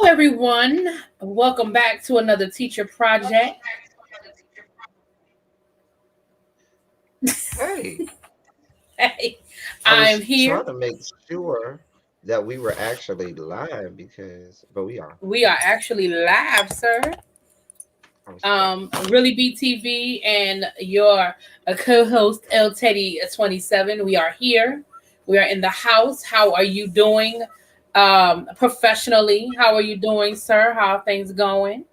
Hello, everyone. Welcome back to another teacher project. Hey, Hey, I I'm was here. trying to make sure that we were actually live but we are. We are actually live, sir. I respect it. Really BTV and your co-host L Teddy 27. We are here. We are in the house. How are you doing? Professionally, how are you doing, sir? How are things going?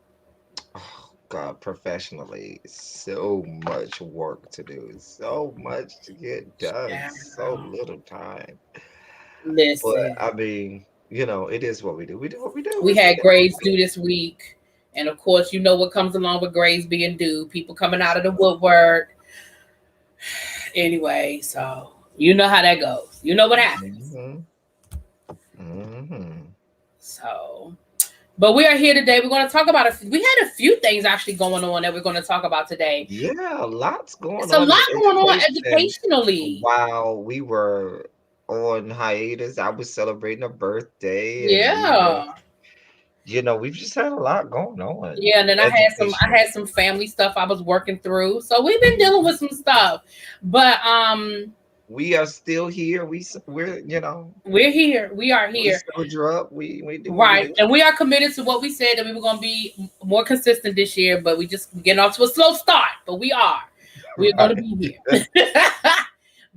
Oh, God, professionally, so much work to do, so much to get done, so Child, little time. But listen, I mean, it is what we do. We do what we do. we We had do what grades we due this week. And of course, you know what comes along with grades being due. People coming out of the woodwork. Anyway, so you know how that goes. You know what happens. do. Hmm. So, but we are here today. We're going to talk about we had a few things actually going on that we're going to talk about today. Yeah, lots going It's a on lot in going on education. educationally. While we were on hiatus, I was celebrating a birthday, and Yeah. we've just had a lot going on Yeah, and then I educationally. had some family stuff I was working through. So we've been dealing with some stuff. But We are still here. we're here. We are We here. soldier up. We do what we Right. do. And we are committed to what we said that we were going to be more consistent this year, but we just getting off to a slow start. But we are. We're going to Right. be here.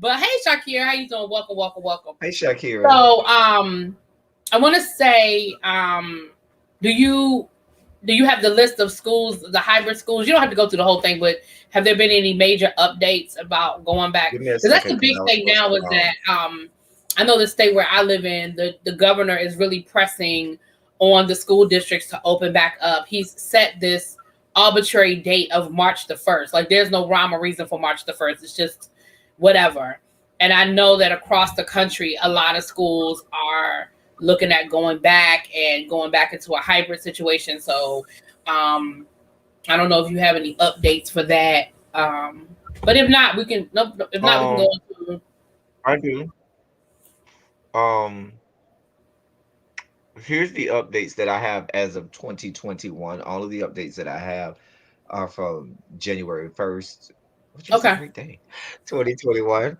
But hey, Shakira, how you doing? Welcome, welcome, welcome. Hey, Shakira. So, I want to say, do you do you have the list of schools, the hybrid schools? You don't have to go through the whole thing, but have there been any major updates about going back? Give me a Because that's second, the because big I was thing supposed now is to. that I know the state where I live in, the governor is really pressing on the school districts to open back up. He's set this arbitrary date of March the 1st. Like there's no rhyme or reason for March the 1st. It's just whatever. And I know that across the country, a lot of schools are looking at going back into a hybrid situation. So um, I don't know if you have any updates for that. Um, but if not, we can. No, if not, we can go Um, into. I do. Um, Here's the updates that I have as of 2021. All of the updates that I have are from January 1st, which was a Okay, great day, 2021. is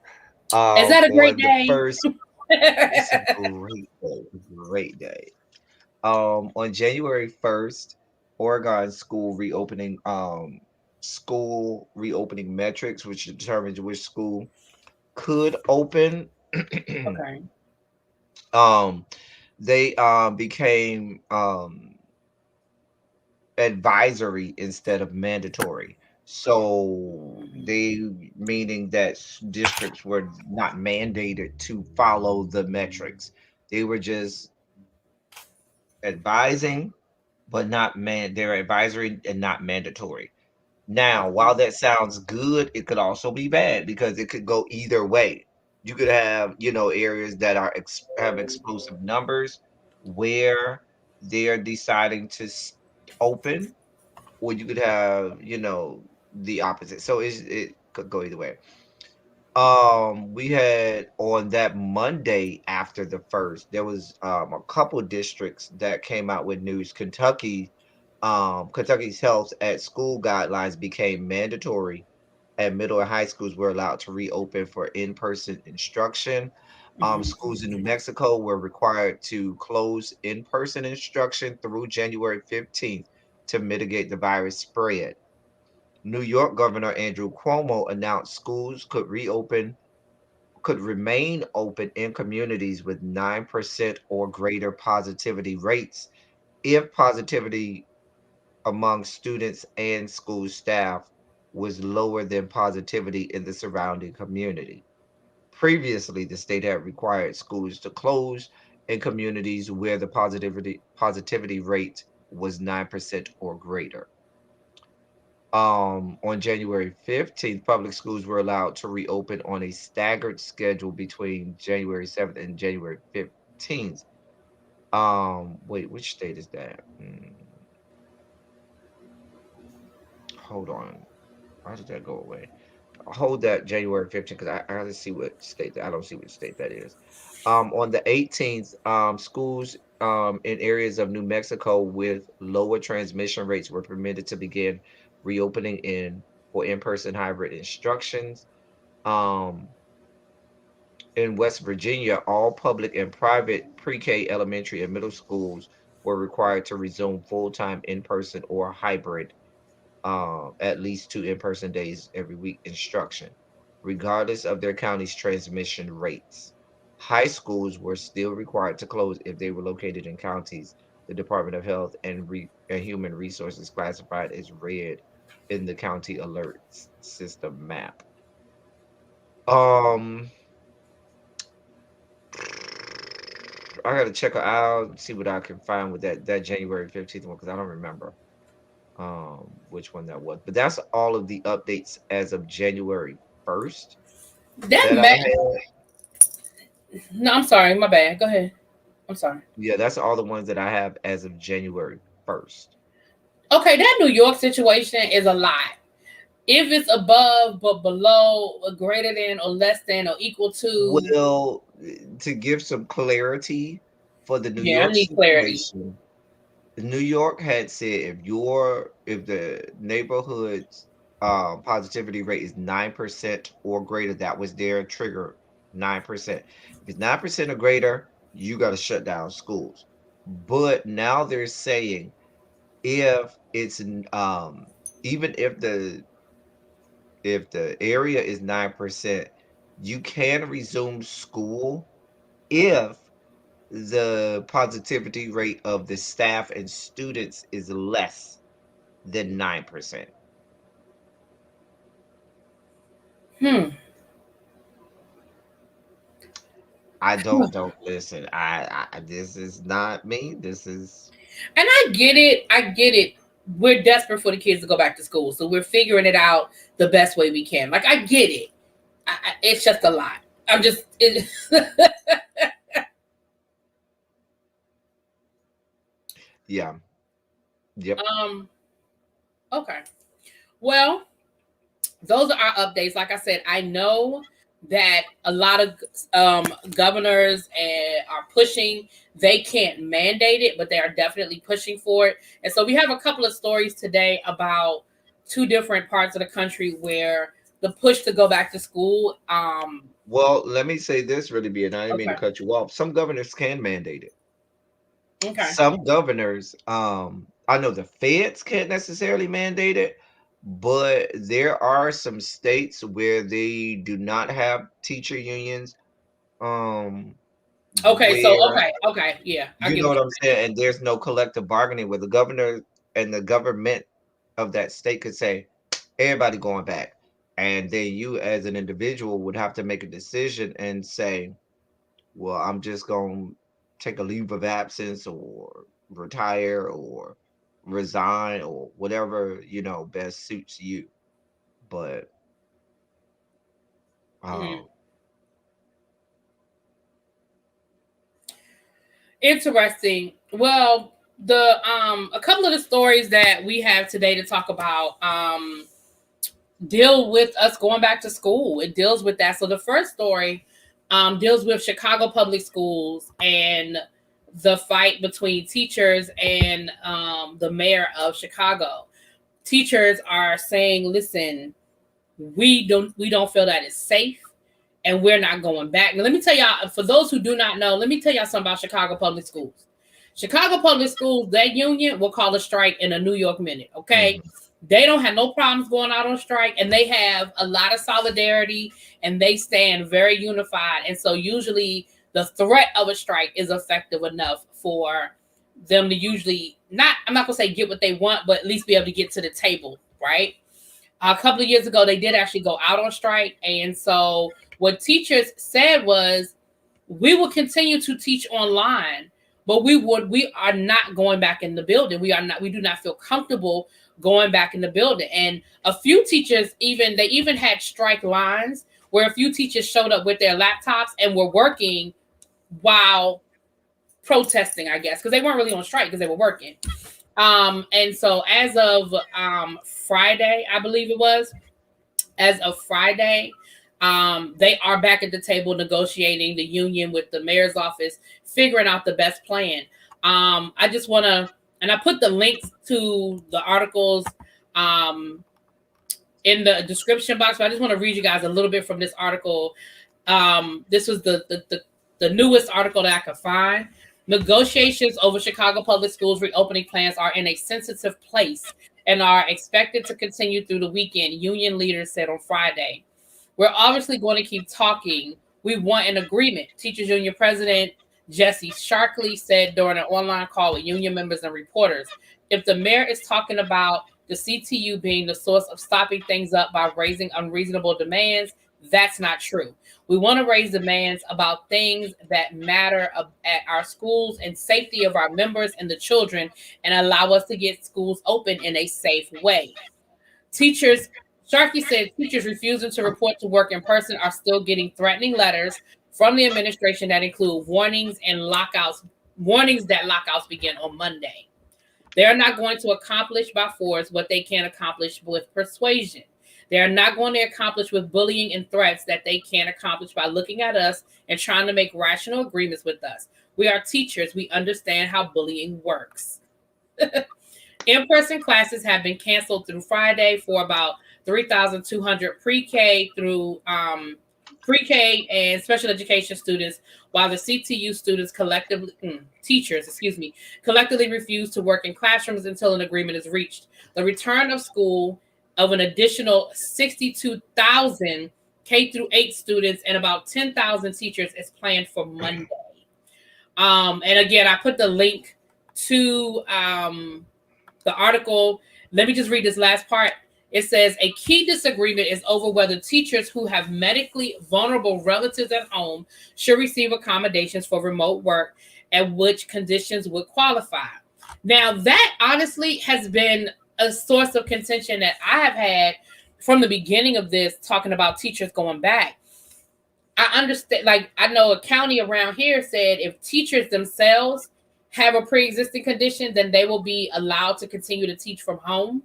that a great On the day? first, it's a great day. On January 1st, Oregon school reopening metrics, which determines which school could open. Okay. um, they became advisory instead of mandatory. So they meaning that districts were not mandated to follow the metrics. They were just advising, but not they're advisory and not mandatory. Now, while that sounds good, it could also be bad because it could go either way. You could have, areas that have explosive numbers where they're deciding to open, or you could have, the opposite. So it could go either way. We had on that Monday after the first, there was a couple districts that came out with news. Kentucky's health at school guidelines became mandatory, and middle and high schools were allowed to reopen for in-person instruction. Schools in New Mexico were required to close in-person instruction through January 15th to mitigate the virus spread. New York Governor Andrew Cuomo announced schools could remain open in communities with 9% or greater positivity rates if positivity among students and school staff was lower than positivity in the surrounding community. Previously, the state had required schools to close in communities where the positivity rate was 9% or greater. On January 15th, public schools were allowed to reopen on a staggered schedule between January 7th and January 15th. Wait, which state is that? Hold on. Why did that go away? Hold that January 15th because I don't see what state that is. On the 18th, schools in areas of New Mexico with lower transmission rates were permitted to begin reopening for in-person hybrid instructions. Um, in West Virginia, all public and private pre-K elementary and middle schools were required to resume full-time in-person or hybrid, at least 2 in-person days every week instruction, regardless of their county's transmission rates. High schools were still required to close if they were located in counties the Department of Health and Human Resources classified as red in the county alerts system map. Um, I gotta check it out, see what I can find with that January 15th one because I don't remember which one that was. But that's all of the updates as of January 1st That that I ma- had. no, I'm sorry, my bad. Go ahead. I'm sorry. Yeah, that's all the ones that I have as of January 1st. Okay, that New York situation is a lot. If it's above but below, or greater than, or less than, or equal to, Well, to give some clarity for the New yeah, I York need clarity. situation, New York had said if the neighborhood's positivity rate is 9% or greater, that was their trigger, 9%. If it's 9% or greater, you got to shut down schools. But now they're saying if it's even if the area is 9%, you can resume school if the positivity rate of the staff and students is less than 9%. Hmm. I don't listen. I this is not me. This is And I get it. I get it. We're desperate for the kids to go back to school, so we're figuring it out the best way we can. Like I get it. It's just a lot. I'm just. yeah. Yep. Okay. Well, those are our updates. Like I said, I know that a lot of governors are pushing. They can't mandate it, but they are definitely pushing for it. And so we have a couple of stories today about two different parts of the country where the push to go back to school. Well, let me say this really be, and I didn't mean to Okay. cut you off. Some governors can mandate it. Okay. Some governors, I know the feds can't necessarily mandate it, but there are some states where they do not have teacher unions, um, Okay. So where okay. Okay. Yeah, I you get know what what you're I'm saying, and there's no collective bargaining where the governor and the government of that state could say, everybody going back. And then you as an individual would have to make a decision and say, well, I'm just going to take a leave of absence or retire or resign or whatever, best suits you. But saying. um Interesting. Well, the a couple of the stories that we have today to talk about deal with us going back to school. It deals with that. So the first story deals with Chicago public schools and the fight between teachers and the mayor of Chicago. Teachers are saying, "Listen, we don't feel that it's safe, and we're not going back." Now, let me tell y'all, for those who do not know, let me tell y'all something about Chicago public schools. Chicago public schools, that union will call a strike in a New York minute. Okay. mhm. They don't have no problems going out on strike, and they have a lot of solidarity, and they stand very unified. And so usually the threat of a strike is effective enough for them to usually not, I'm not gonna say get what they want, but at least be able to get to the table, right? A couple of years ago, they did actually go out on strike. And so what teachers said was, we will continue to teach online, but we are not going back in the building. We do not feel comfortable going back in the building. And a few teachers they even had strike lines where a few teachers showed up with their laptops and were working while protesting, I guess, because they weren't really on strike because they were working. And so as of Friday, I believe it was, as of Friday, they are back at the table negotiating, the union with the mayor's office, figuring out the best plan. I just want to, and I put the links to the articles um, in the description box, but I just want to read you guys a little bit from this article. This was the newest article that I could find. Negotiations over Chicago Public Schools reopening plans are in a sensitive place and are expected to continue through the weekend, union leaders said on Friday. We're obviously going to keep talking. We want an agreement. Teachers Union President Jesse Sharkley said during an online call with union members and reporters. If the mayor is talking about the CTU being the source of stopping things up by raising unreasonable demands, that's not true. We want to raise demands about things that matter at our schools and safety of our members and the children and allow us to get schools open in a safe way. Teachers, Sharkey said teachers refusing to report to work in person are still getting threatening letters from the administration that include warnings that lockouts begin on Monday. They are not going to accomplish by force what they can accomplish with persuasion. They are not going to accomplish with bullying and threats that they can accomplish by looking at us and trying to make rational agreements with us. We are teachers. We understand how bullying works. In-person classes have been canceled through Friday for about 3,200 pre-K through pre-K and special education students, while the CTU students collectively refuse to work in classrooms until an agreement is reached. The return of school of an additional 62,000 K through 8 students and about 10,000 teachers is planned for Monday. And again, I put the link to the article. Let me just read this last part. It says a key disagreement is over whether teachers who have medically vulnerable relatives at home should receive accommodations for remote work and which conditions would qualify. Now, that honestly has been a source of contention that I have had from the beginning of this, talking about teachers going back. I understand, like, I know a county around here said if teachers themselves have a pre-existing condition, then they will be allowed to continue to teach from home.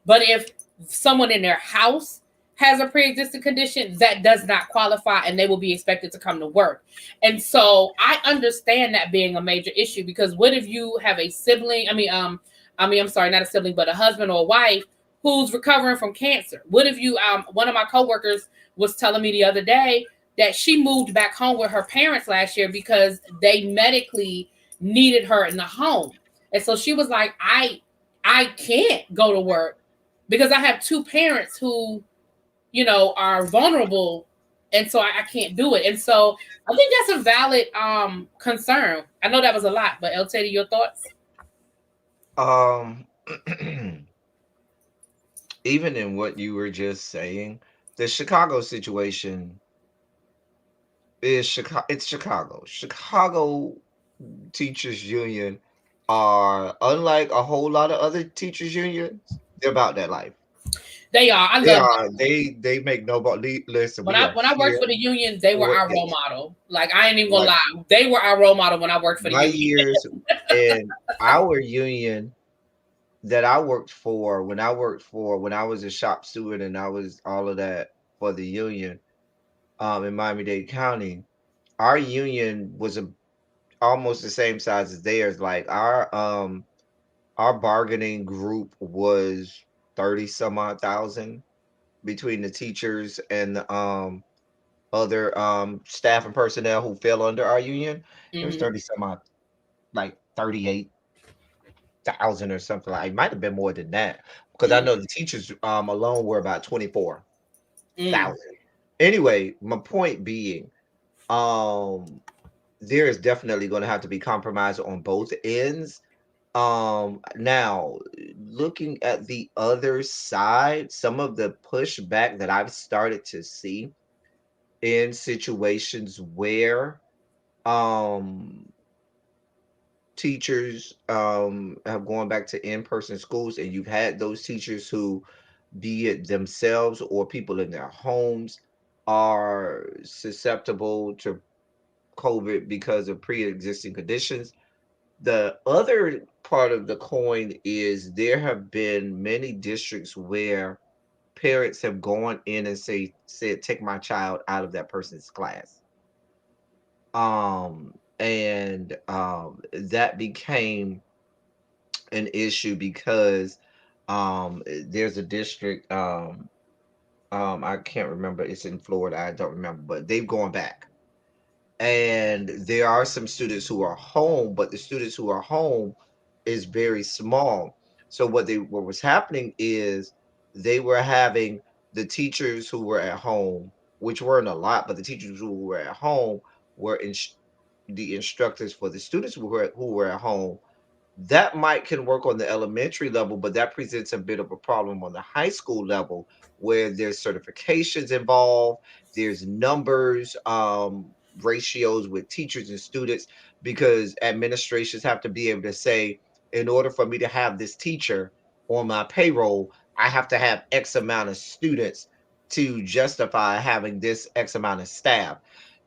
But if someone in their house has a pre-existing condition, that does not qualify and they will be expected to come to work. And so I understand that being a major issue, because what if you have a sibling, I'm sorry, not a sibling, but a husband or a wife who's recovering from cancer? What if you, one of my coworkers was telling me the other day that she moved back home with her parents last year because they medically needed her in the home. And so she was like, I can't go to work because I have two parents who, are vulnerable. And so I can't do it. And so I think that's a valid concern. I know that was a lot, but El Teddy, your thoughts? Um, even in what you were just saying, the Chicago situation is Chicago. It's Chicago. Chicago teachers union are unlike a whole lot of other teachers unions. They're about that life. They are. I They love are. them. They make nobody listen. When We I are when I worked here for the union, they were for our role this. model. Like, I ain't even gonna Like lie. They were our role model when I worked for the my union. years in our union that I worked for when I was a shop steward and I was all of that for the union in Miami-Dade County. Our union was almost the same size as theirs. Like our bargaining group was 30 some odd thousand between the teachers and the other staff and personnel who fell under our union. It was Mm-hmm. 30 some odd, like 38,000 or something. Like, it might have been more than that because I Mm-hmm. know the teachers alone were about 24,000. Mm-hmm. Anyway, my point being, um there is definitely going to have to be compromise on both ends. Now, looking at the other side, some of the pushback that I've started to see in situations where um teachers have gone back to in-person schools, and you've had those teachers who, be it themselves or people in their homes, are susceptible to COVID because of pre-existing conditions. The other part of the coin is there have been many districts where parents have gone in and said, take my child out of that person's class. Um, and that became an issue because there's a district, I can't remember, it's in Florida, I don't remember, but they've gone back. And there are some students who are home, but the students who are home is very small. So what was happening is they were having the teachers who were at home, which weren't a lot, but the teachers who were at home were the instructors for the students who were at home. That might can work on the elementary level, but that presents a bit of a problem on the high school level where there's certifications involved, there's numbers, ratios with teachers and students, because administrations have to be able to say, in order for me to have this teacher on my payroll, I have to have X amount of students to justify having this X amount of staff.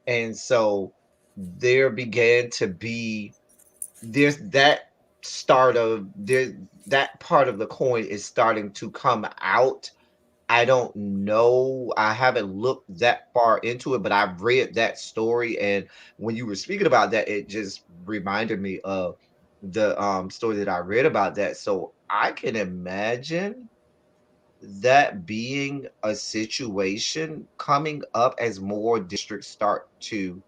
And so there began to be there's that start of there that part of the coin is starting to come out. I don't know. I haven't looked that far into it, but I've read that story. And when you were speaking about that, it just reminded me of the story that I read about that. So I can imagine that being a situation coming up as more districts start to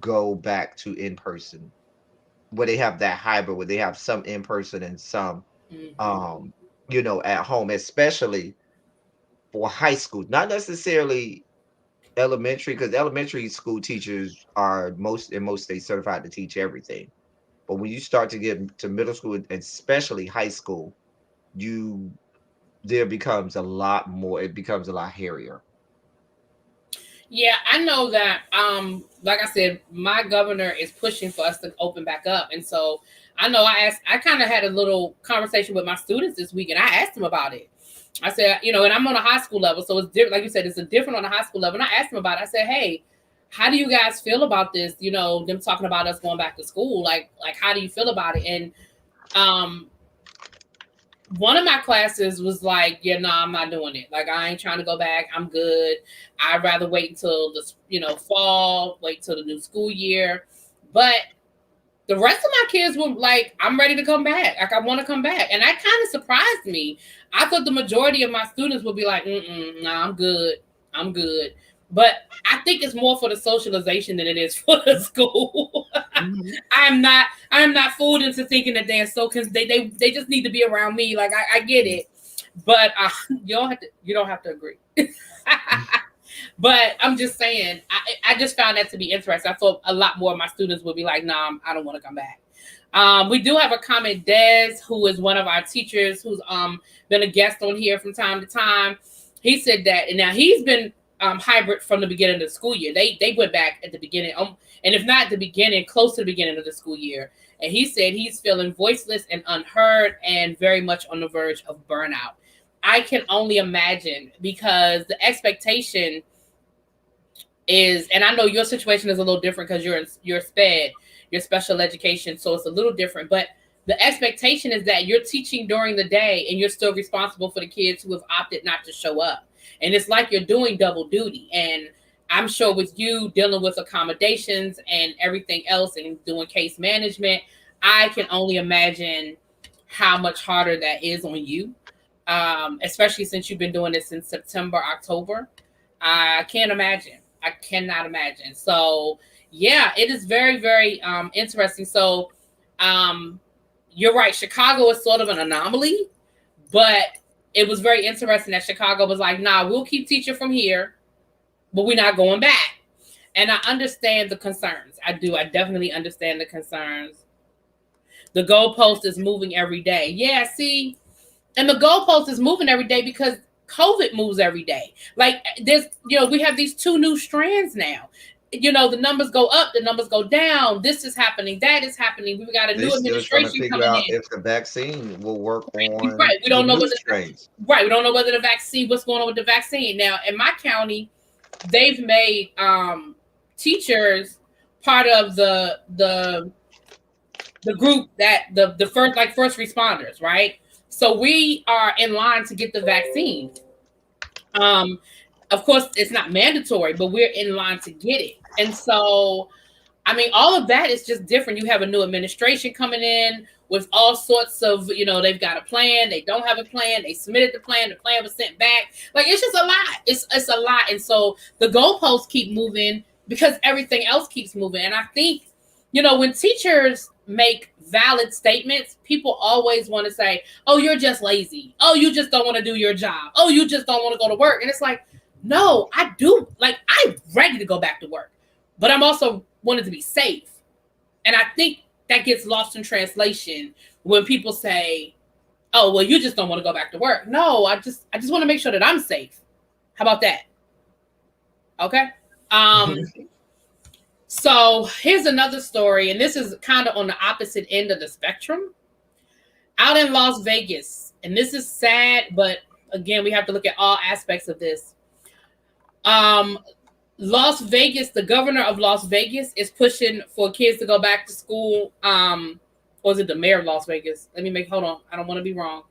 go back to in person, where they have that hybrid, where they have some in person and some, Mhm. um, at home, especially for high school, not necessarily elementary, because elementary school teachers are in most states certified to teach everything. But when you start to get to middle school and especially high school, you there becomes a lot more. It becomes a lot hairier. Yeah, I know that. Like I said, my governor is pushing for us to open back up, and so I know I kind of had a little conversation with my students this week, and I asked them about it. I said, and I'm on a high school level, so it's different. Like you said, it's a different on a high school level. And I asked them about it. I said, hey, how do you guys feel about this? Them talking about us going back to school. Like how do you feel about it? And um, one of my classes was like, yeah, no, I'm not doing it. Like, I ain't trying to go back. I'm good. I'd rather wait until the fall, wait till the new school year. But the rest of my kids were like, I'm ready to come back. Like, I want to come back. And that kind of surprised me. I thought the majority of my students would be like, nah, I'm good. I'm good. But I think it's more for the socialization than it is for the school. Mhm. I am not fooled into thinking that they're so, because they just need to be around me. Like, I get it. But you don't have to agree. But I'm just saying, I just found that to be interesting. I thought a lot more of my students would be like, "Nah, I don't want to come back." We do have a comment, Des, who is one of our teachers, who's been a guest on here from time to time. He said that, and now he's been hybrid from the beginning of the school year. They went back at the beginning, and if not the beginning, close to the beginning of the school year. And he said he's feeling voiceless and unheard, and very much on the verge of burnout. I can only imagine, because the expectation is, and I know your situation is a little different because you're SPED, your special education, so it's a little different. But the expectation is that you're teaching during the day and you're still responsible for the kids who have opted not to show up, and it's like you're doing double duty. And I'm sure with you dealing with accommodations and everything else and doing case management, I can only imagine how much harder that is on you, especially since you've been doing this since September, October. I can't imagine. I cannot imagine. So yeah, it is very, very interesting. So um, you're right. Chicago is sort of an anomaly, but it was very interesting that Chicago was like, "Nah, we'll keep teaching from here, but we're not going back." And I understand the concerns. I do. I definitely understand the concerns. The goalpost is moving every day. Yeah, see, and the goalpost is moving every day because COVID moves every day. Like, we have these two new strands now. The numbers go up, the numbers go down. This is happening, that is happening. We've got a They new still trying to administration figure coming out in. if the vaccine will work Right. on We the don't know new whether strains. right. We don't know whether the vaccine, what's going on with the vaccine. Now, in my county, they've made teachers part of the group that the first responders, right? So we are in line to get the vaccine. Um, of course, it's not mandatory, but we're in line to get it. And so I mean, all of that is just different. You have a new administration coming in with all sorts of, they've got a plan. They don't have a plan. They submitted the plan. The plan was sent back. Like, it's just a lot. It's a lot. And so the goalposts keep moving because everything else keeps moving. And I think, when teachers make valid statements, people always want to say, oh, you're just lazy. Oh, you just don't want to do your job. Oh, you just don't want to go to work. And it's like, no, I do. Like, I'm ready to go back to work, but I'm also wanted to be safe. And I think that gets lost in translation when people say, oh, well, you just don't want to go back to work. No, I just want to make sure that I'm safe. How about that? Okay. So here's another story, and this is kind of on the opposite end of the spectrum. Out in Las Vegas, and this is sad, but again, we have to look at all aspects of this. Las Vegas, the governor of Las Vegas is pushing for kids to go back to school. Or is it the mayor of Las Vegas? Hold on. I don't want to be wrong.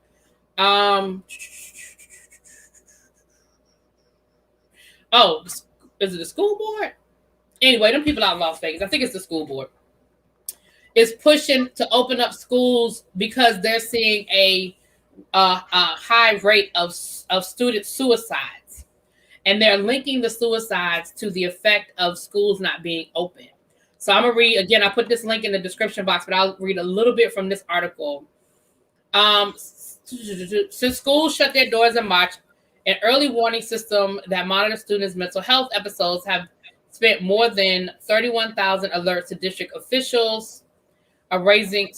Is it the school board? Anyway, them people out in Las Vegas, I think it's the school board, is pushing to open up schools because they're seeing a high rate of student suicides. And they're linking the suicides to the effect of schools not being open. So I'm going to read, again, I put this link in the description box, but I'll read a little bit from this article. Since schools shut their doors in March, an early warning system that monitors students' mental health episodes have spent more than 31,000 alerts to district officials, raising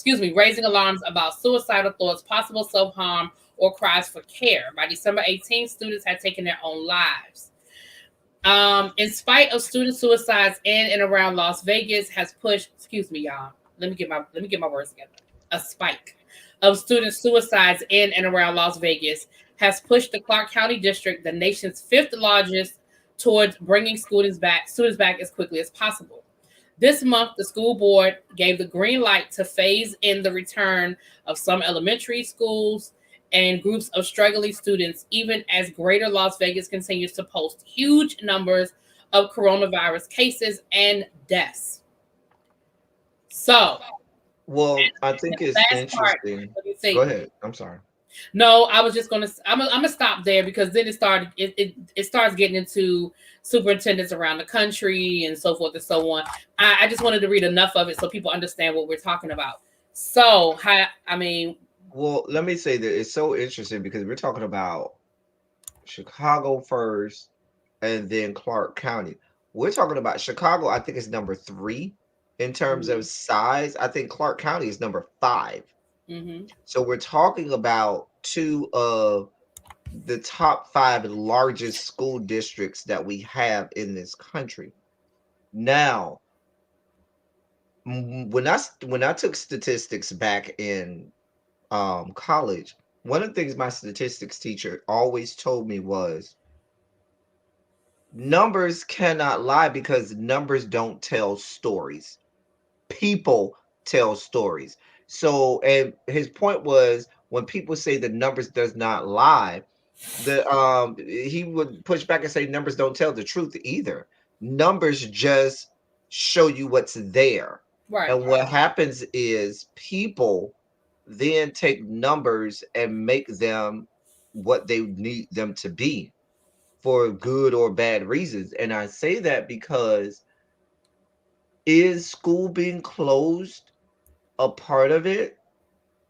alarms about suicidal thoughts, possible self-harm, or cries for care. By December 18th, students had taken their own lives. In spite of student suicides in and around Las Vegas has pushed, y'all. Let me get my words together. A spike of student suicides in and around Las Vegas has pushed the Clark County District, the nation's fifth largest, towards bringing students back as quickly as possible. This month, the school board gave the green light to phase in the return of some elementary schools and groups of struggling students, even as Greater Las Vegas continues to post huge numbers of coronavirus cases and deaths. So, well, I think it's interesting. Go ahead. I'm sorry. No, I was just I'm gonna stop there because then it starts getting into superintendents around the country and so forth and so on. I just wanted to read enough of it so people understand what we're talking about. So, well, let me say that it's so interesting because we're talking about Chicago first and then Clark County. We're talking about Chicago, I think it's number 3 in terms of size. I think Clark County is number 5. So we're talking about 2 of the top 5 largest school districts that we have in this country. Now, when I took statistics back in college, one of the things my statistics teacher always told me was numbers cannot lie because numbers don't tell stories. People tell stories. So, and his point was when people say the numbers does not lie, he would push back and say numbers don't tell the truth either. Numbers just show you what's there. Right. And what happens is people then take numbers and make them what they need them to be for good or bad reasons. And I say that because is school being closed a part of it?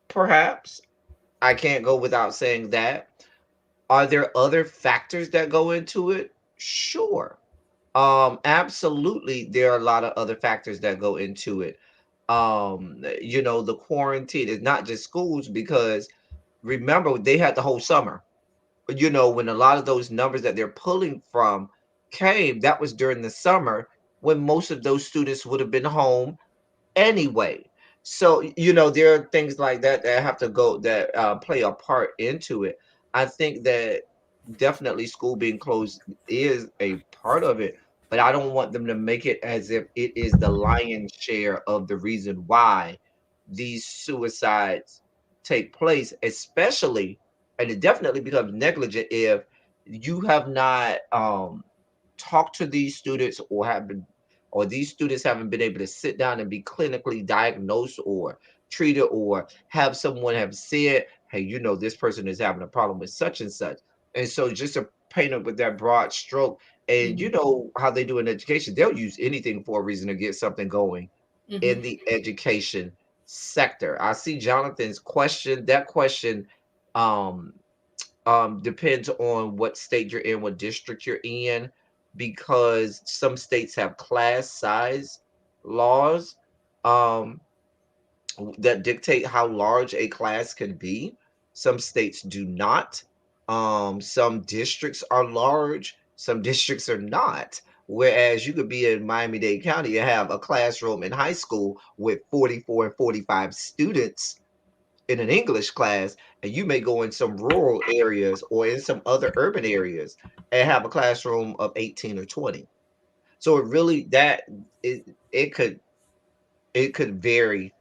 Perhaps. I can't go without saying that. Are there other factors that go into it? Sure. Absolutely, there are a lot of other factors that go into it. The quarantine is not just schools because remember they had the whole summer. When a lot of those numbers that they're pulling from came, that was during the summer when most of those students would have been home anyway. So, there are things like that that have to go that play a part into it. I think that definitely school being closed is a part of it, but I don't want them to make it as if it is the lion's share of the reason why these suicides take place, especially, and it definitely becomes negligent if you have not talked to these students or have been or these students haven't been able to sit down and be clinically diagnosed or treated, or have someone have said, hey, this person is having a problem with such and such. And so just to paint it with that broad stroke, and you Mhm. know how they do in education, they'll use anything for a reason to get something going in Mhm. the education sector. I see Jonathan's question. That question um depends on what state you're in, what district you're in, because some states have class size laws um that dictate how large a class can be. Some states do not. Some districts are large, some districts are not. Whereas you could be in Miami-Dade County and have a classroom in high school with 44 and 45 students in an English class, and you may go in some rural areas or in some other urban areas and have a classroom of 18 or 20. So it really it it could it could vary.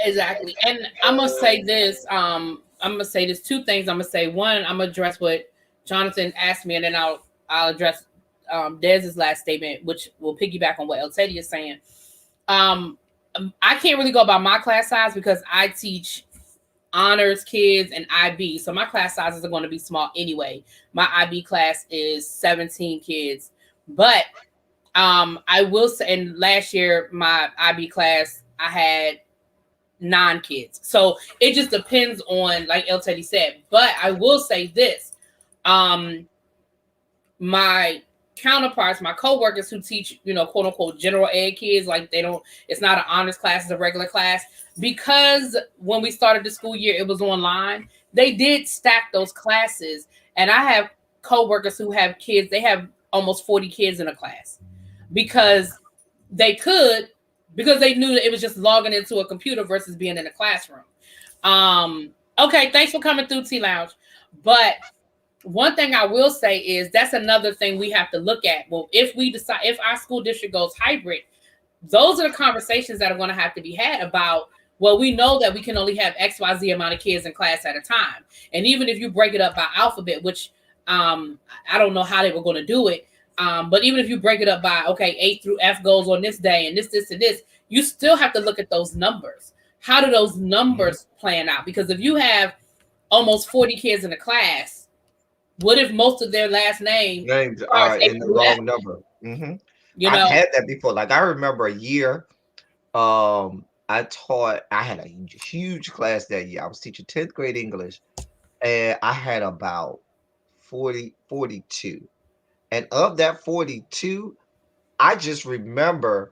Exactly. And I'm gonna say this. I'm gonna say this. Two things. I'm gonna say one. I'm gonna address what Jonathan asked me, and then I'll address Dez's last statement, which will piggyback on what El Teddy is saying. Um, I can't really go by my class size because I teach honors kids and IB, so my class sizes are going to be small anyway. My IB class is 17 kids, but I will say, and last year my IB class I had 9 kids. So it just depends on, like El Teddy said. But I will say this. Um, my counterparts, my co-workers who teach, quote unquote general ed kids, like it's not an honors class, it's a regular class. Because when we started the school year, it was online. They did stack those classes. And I have co-workers who have kids, they have almost 40 kids in a class because they could, because they knew that it was just logging into a computer versus being in a classroom. Okay, thanks for coming through, T Lounge. But one thing I will say is that's another thing we have to look at. Well, if we decide, if our school district goes hybrid, those are the conversations that are going to have to be had about, well, we know that we can only have XYZ amount of kids in class at a time. And even if you break it up by alphabet, which I don't know how they were going to do it, but even if you break it up by, okay, A through F goes on this day and this, and this, you still have to look at those numbers. How do those numbers plan out? Because if you have almost 40 kids in a class, what if most of their last name Names starts are A in the through F? wrong number. You I've know? had that before. Like I remember a year, I had a huge class that year. I was teaching 10th grade English, and I had about 42. And of that 42, I just remember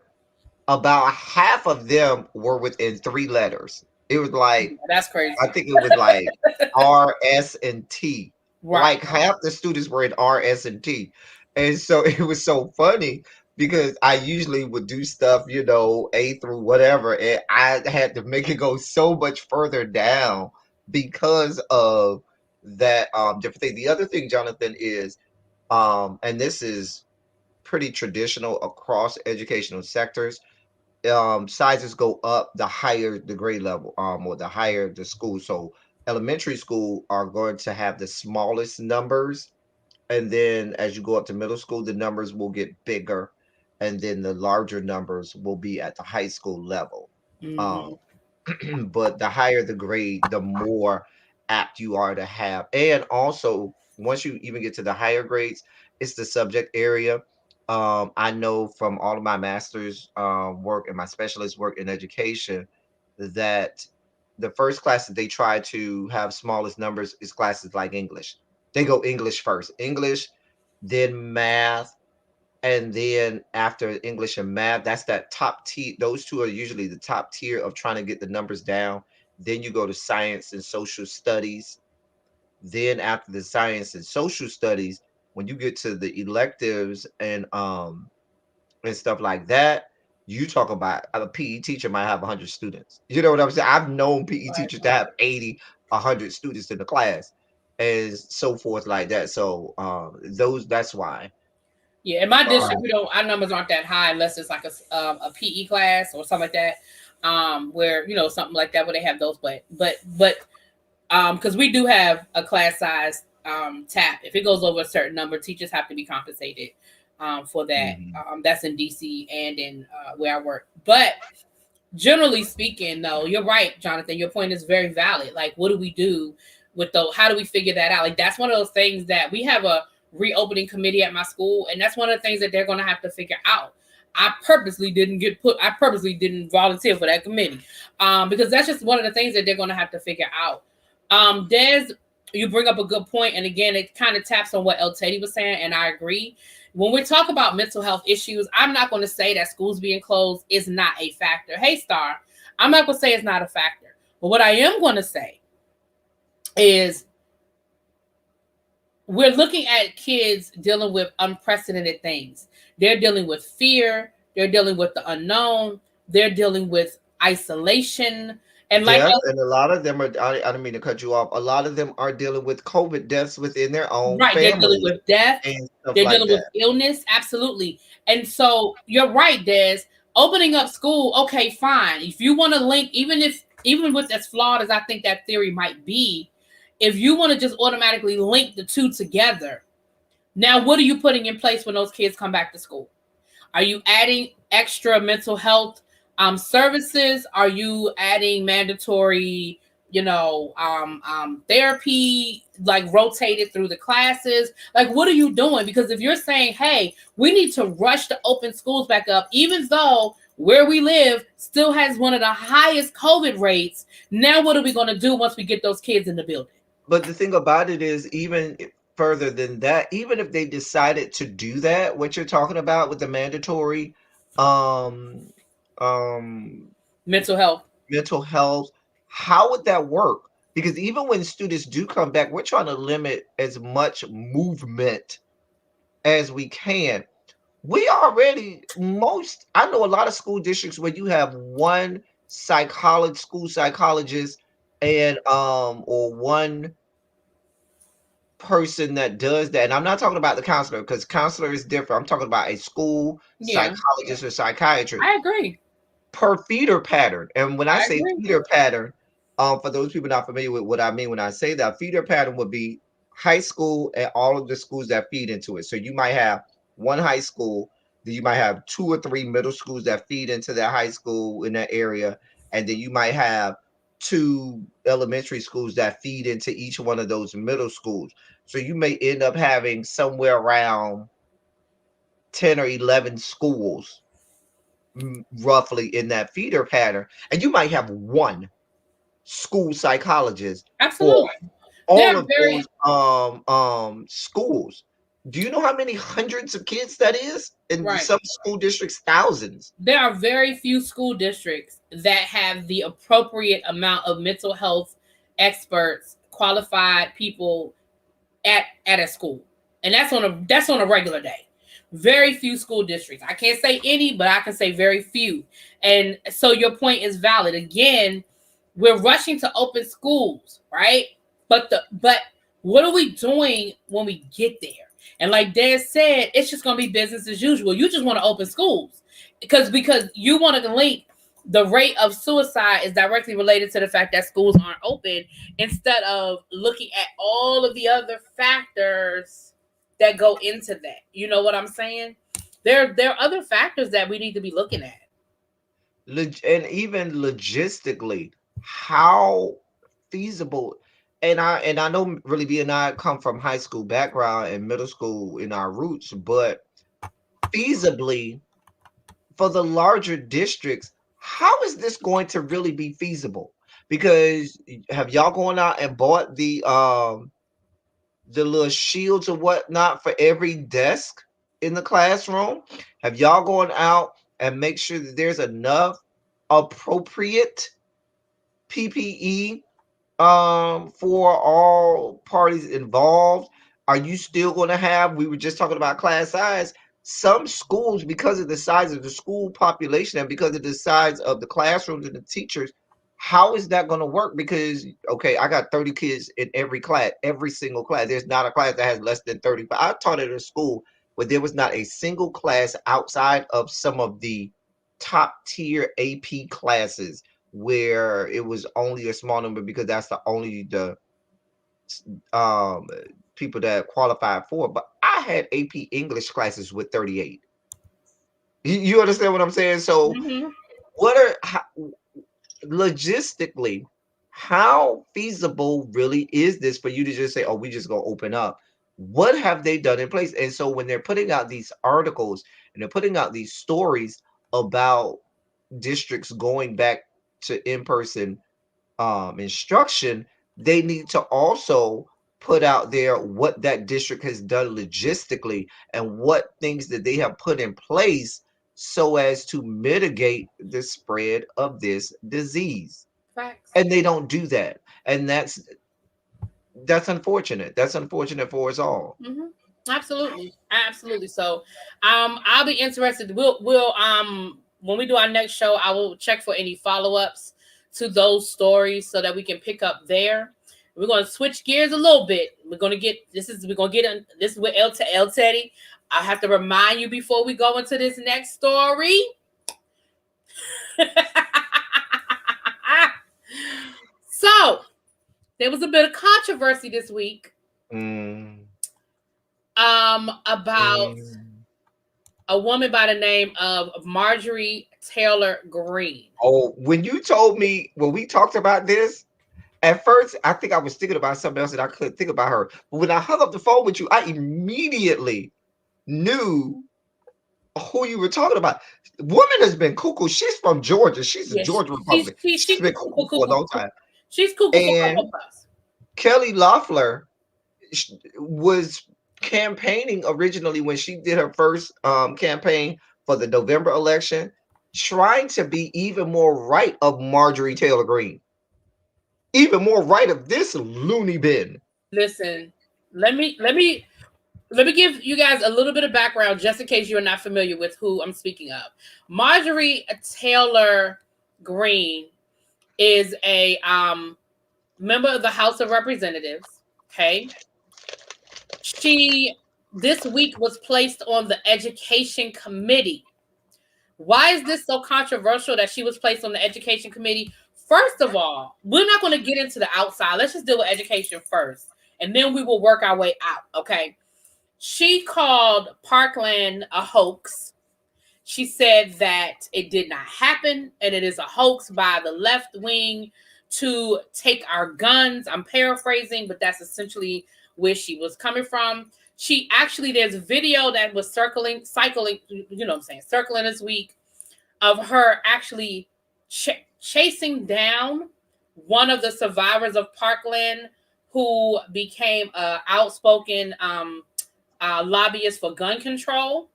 about half of them were within 3 letters. It was like, That's crazy. I think it was like R, S, and T. Right. Like half the students were in R, S, and T. And so it was so funny because I usually would do stuff, A through whatever, and I had to make it go so much further down because of that different thing. The other thing, Jonathan, is and this is pretty traditional across educational sectors. Sizes go up the higher the grade level, or the higher the school. So elementary school are going to have the smallest numbers, and then as you go up to middle school, the numbers will get bigger, and then the larger numbers will be at the high school level. Um, Mm-hmm. but the higher the grade, the more apt you are to have. And also, once you even get to the higher grades, it's the subject area. I know from all of my master's work and my specialist work in education that the first class that they try to have smallest numbers is classes like English. They go English first, English, then math, and then after English and math, that's that top tier. Those two are usually the top tier of trying to get the numbers down. Then you go to science and social studies. Then after the science and social studies, when you get to the electives and stuff like that, you talk about a PE teacher might have 100 students. You know what I'm saying? I've known PE Right. teachers to have 80, 100 students in the class and so forth like that. So that's why. Yeah, in my district, Um, we don't. Our numbers aren't that high unless it's like a PE class or something like that. Where something like that where they have those, but because we do have a class size tap. If it goes over a certain number, teachers have to be compensated. for that. Mhm. That's in DC and in where I work. But generally speaking, though, you're right, Jonathan. Your point is very valid. Like, what do we do with those? How do we figure that out? Like, that's one of those things that we have a reopening committee at my school, and that's one of the things that they're going to have to figure out. I purposely didn't volunteer for that committee, because that's just one of the things that they're going to have to figure out. Des, you bring up a good point, and again, it kind of taps on what El Teddy was saying, and I agree. When we talk about mental health issues, I'm not going to say that schools being closed is not a factor. Hey, Star, I'm not going to say it's not a factor. But what I am going to say is we're looking at kids dealing with unprecedented things. They're dealing with fear. They're dealing with the unknown. They're dealing with isolation. And like Death, and a lot of them are, I don't mean to cut you off, a lot of them are dealing with COVID deaths within their own right, they're dealing family with death. and stuff They're like dealing with that. illness. Absolutely. And so you're right, Des. Opening up school, okay, fine. If you want to link, even with as flawed as I think that theory might be, if you want to just automatically link the two together, now what are you putting in place when those kids come back to school? Are you adding extra mental health services? Are you adding mandatory, therapy, like rotated through the classes? Like, what are you doing? Because if you're saying, hey, we need to rush to open schools back up, even though where we live still has one of the highest COVID rates, now what are we going to do once we get those kids in the building? But the thing about it is, even further than that, even if they decided to do that, what you're talking about with the mandatory um um Mental health. mental health, how would that work? Because even when students do come back, we're trying to limit as much movement as we can. We already, I know a lot of school districts where you have one school psychologist, and or one person that does that. And I'm not talking about the counselor, because counselor is different. I'm talking about a school Yeah, psychologist or psychiatrist I agree. per feeder pattern. And when I I say agree. feeder pattern, for those people not familiar with what I mean when I say that, feeder pattern would be high school and all of the schools that feed into it. So you might have one high school, then you might have 2 or 3 middle schools that feed into that high school in that area, and then you might have 2 elementary schools that feed into each one of those middle schools. So you may end up having somewhere around 10 or 11 schools roughly in that feeder pattern, and you might have one school psychologist for Absolutely. all They're of very those schools. Do you know how many hundreds of kids that is? In right. some school districts, thousands. There are very few school districts that have the appropriate amount of mental health experts, qualified people at a school. And that's on a regular day. Very few school districts. I can't say any, but I can say very few. And so your point is valid. Again, we're rushing to open schools, right? But what are we doing when we get there? And like Dan said, it's just going to be business as usual. You just want to open schools because you want to link the rate of suicide is directly related to the fact that schools aren't open, instead of looking at all of the other factors that go into that. You know what I'm saying? There are other factors that we need to be looking at. And even logistically, how feasible. And I know really B and I come from high school background and middle school in our roots, but feasibly for the larger districts, how is this going to really be feasible? Because have y'all gone out and bought the little shields or whatnot for every desk in the classroom? Have y'all gone out and make sure that there's enough appropriate PPE for all parties involved? Are you still going to have, we were just talking about class size, some schools, because of the size of the school population and because of the size of the classrooms and the teachers, how is that going to work? Because okay, I got 30 kids in every class, every single class. There's not a class that has less than 35. I taught at a school where there was not a single class outside of some of the top tier AP classes where it was only a small number, because that's the only the um people that qualified for it, but I had AP English classes with 38. You understand what I'm saying? So Mm-hmm. logistically, how feasible really is this for you to just say, oh, we just gonna open up? What have they done in place? And so when they're putting out these articles and they're putting out these stories about districts going back to in-person instruction, they need to also put out there what that district has done logistically and what things that they have put in place so as to mitigate the spread of this disease. Facts. And they don't do that. And that's unfortunate. That's unfortunate for us all. Mm-hmm. Absolutely. So, I'll be interested. We'll when we do our next show, I will check for any follow-ups to those stories so that we can pick up there. We're going to switch gears a little bit. We're going to get this is with El Teddy. I have to remind you before we go into this next story. So, there was a bit of controversy this week. About a woman by the name of Marjorie Taylor Greene. Oh, when you told me, when we talked about this, at first I think I was thinking about something else and I couldn't think about her. But when I hung up the phone with you, I immediately knew who you were talking about. Woman has been cuckoo. She's from Georgia. She's a Georgia Republican. She's been cuckoo for a long time. She's cuckoo and for us. Kelly Loeffler was campaigning originally when she did her first campaign for the November election, trying to be even more right of Marjorie Taylor Greene, even more right of this loony bin. Listen, let me give you guys a little bit of background just in case you're not familiar with who I'm speaking of. Marjorie Taylor Greene is a member of the House of Representatives. Okay. She this week was placed on the Education Committee. Why is this so controversial that she was placed on the Education Committee? First of all, we're not going to get into the outside. Let's just deal with education first, and then we will work our way out. Okay. She called Parkland a hoax. She said that it did not happen and it is a hoax by the left wing to take our guns. I'm paraphrasing, but that's essentially where she was coming from. She actually, there's a video that was circling this week of her actually chasing down one of the survivors of Parkland who became an outspoken lobbyist for gun control.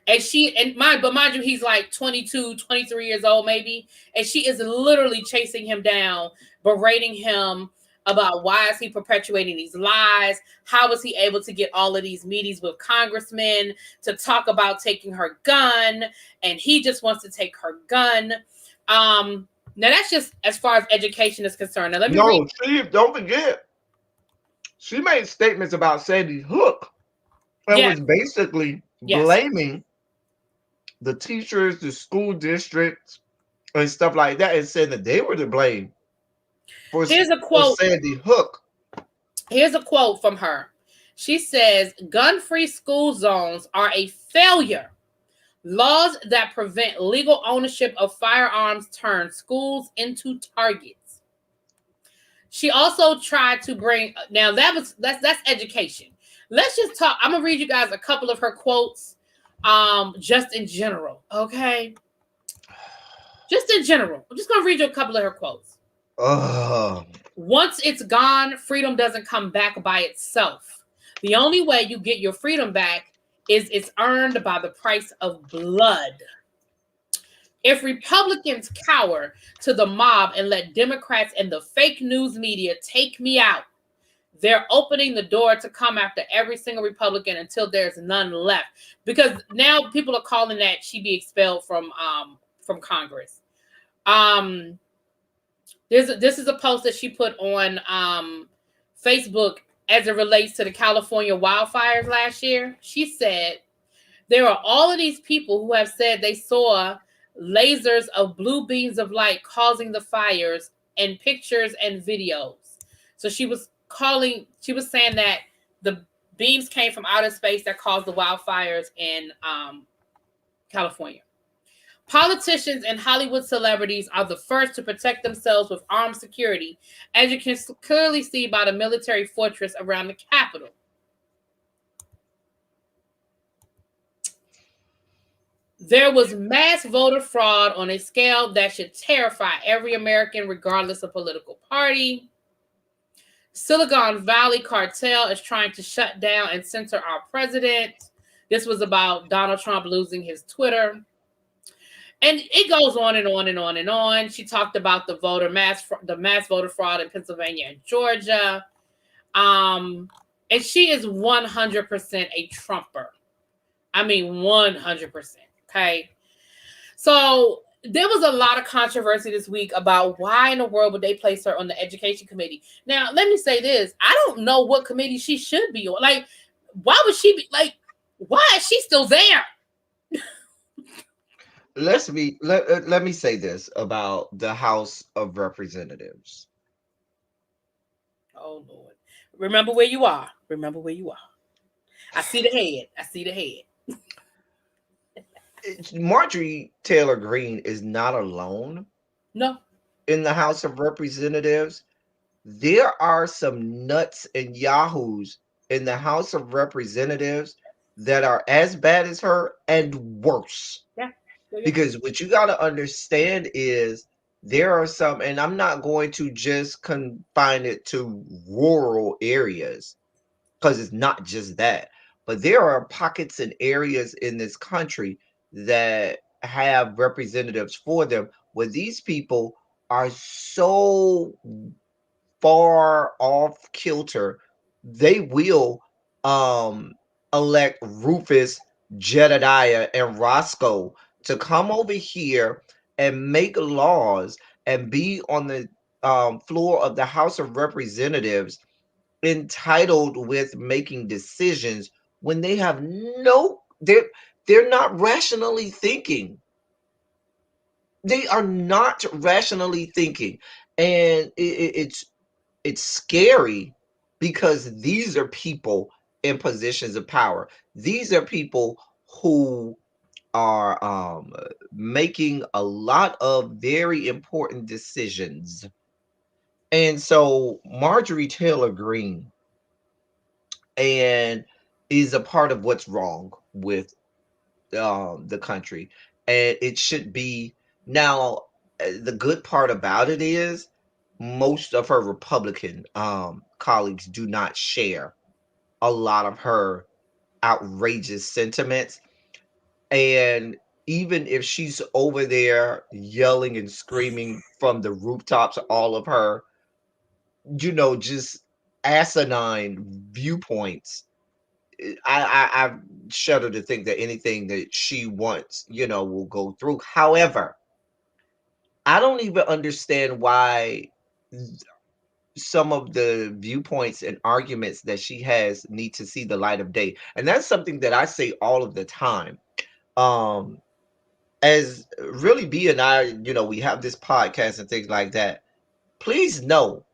And mind you, he's like 22, 23 years old, maybe. And she is literally chasing him down, berating him about why is he perpetuating these lies? How was he able to get all of these meetings with congressmen to talk about taking her gun? And he just wants to take her gun. Now that's just as far as education is concerned. Now don't forget, she made statements about Sandy Hook and was basically blaming the teachers, the school districts, and stuff like that, and said that they were to blame for Sandy Hook. Here's a quote from her. She says, gun-free school zones are a failure. Laws that prevent legal ownership of firearms turn schools into targets. She also tried to bring, now that's education. Let's just talk. I'm gonna read you guys a couple of her quotes, just in general, okay? Just in general. I'm just gonna read you a couple of her quotes. Once it's gone, freedom doesn't come back by itself. The only way you get your freedom back is it's earned by the price of blood. If Republicans cower to the mob and let Democrats and the fake news media take me out, they're opening the door to come after every single Republican until there's none left. Because now people are calling that she be expelled from Congress. This is a post that she put on Facebook as it relates to the California wildfires last year. She said, there are all of these people who have said they saw lasers of blue beams of light causing the fires and pictures and videos. So she was saying that The beams came from outer space that caused the wildfires in California. Politicians and Hollywood celebrities are the first to protect themselves with armed security, as you can clearly see by the military fortress around the Capitol. There was mass voter fraud on a scale that should terrify every American, regardless of political party. Silicon Valley cartel is trying to shut down and censor our president. This was about Donald Trump losing his Twitter. And it goes on and on and on and on. She talked about the mass voter fraud in Pennsylvania and Georgia. And she is 100% a Trumper. I mean, 100%. Okay. So there was a lot of controversy this week about why in the world would they place her on the education committee. Now, let me say this. I don't know what committee she should be on. Like, why would she be like, why is she still there? Let me say this about the House of Representatives. Oh Lord. Remember where you are. Remember where you are. I see the head. I see the head. Marjorie Taylor Greene is not alone. No. In the House of Representatives. There are some nuts and yahoos in the House of Representatives that are as bad as her and worse. Yeah. Because what you got to understand is there are some, and I'm not going to just confine it to rural areas because it's not just that, but there are pockets and areas in this country that have representatives for them where these people are so far off kilter, they will elect Rufus, Jedediah, and Roscoe to come over here and make laws and be on the floor of the House of Representatives entitled with making decisions when they have they're not rationally thinking. They are not rationally thinking, and it's scary because these are people in positions of power. These are people who are making a lot of very important decisions. And so Marjorie Taylor Greene and is a part of what's wrong with the country, and it should be now. The good part about it is most of her Republican colleagues do not share a lot of her outrageous sentiments. And even if she's over there yelling and screaming from the rooftops, all of her, just asinine viewpoints, I shudder to think that anything that she wants, will go through. However, I don't even understand why some of the viewpoints and arguments that she has need to see the light of day. And that's something that I say all of the time. As Really B and I, we have this podcast and things like that. Please know,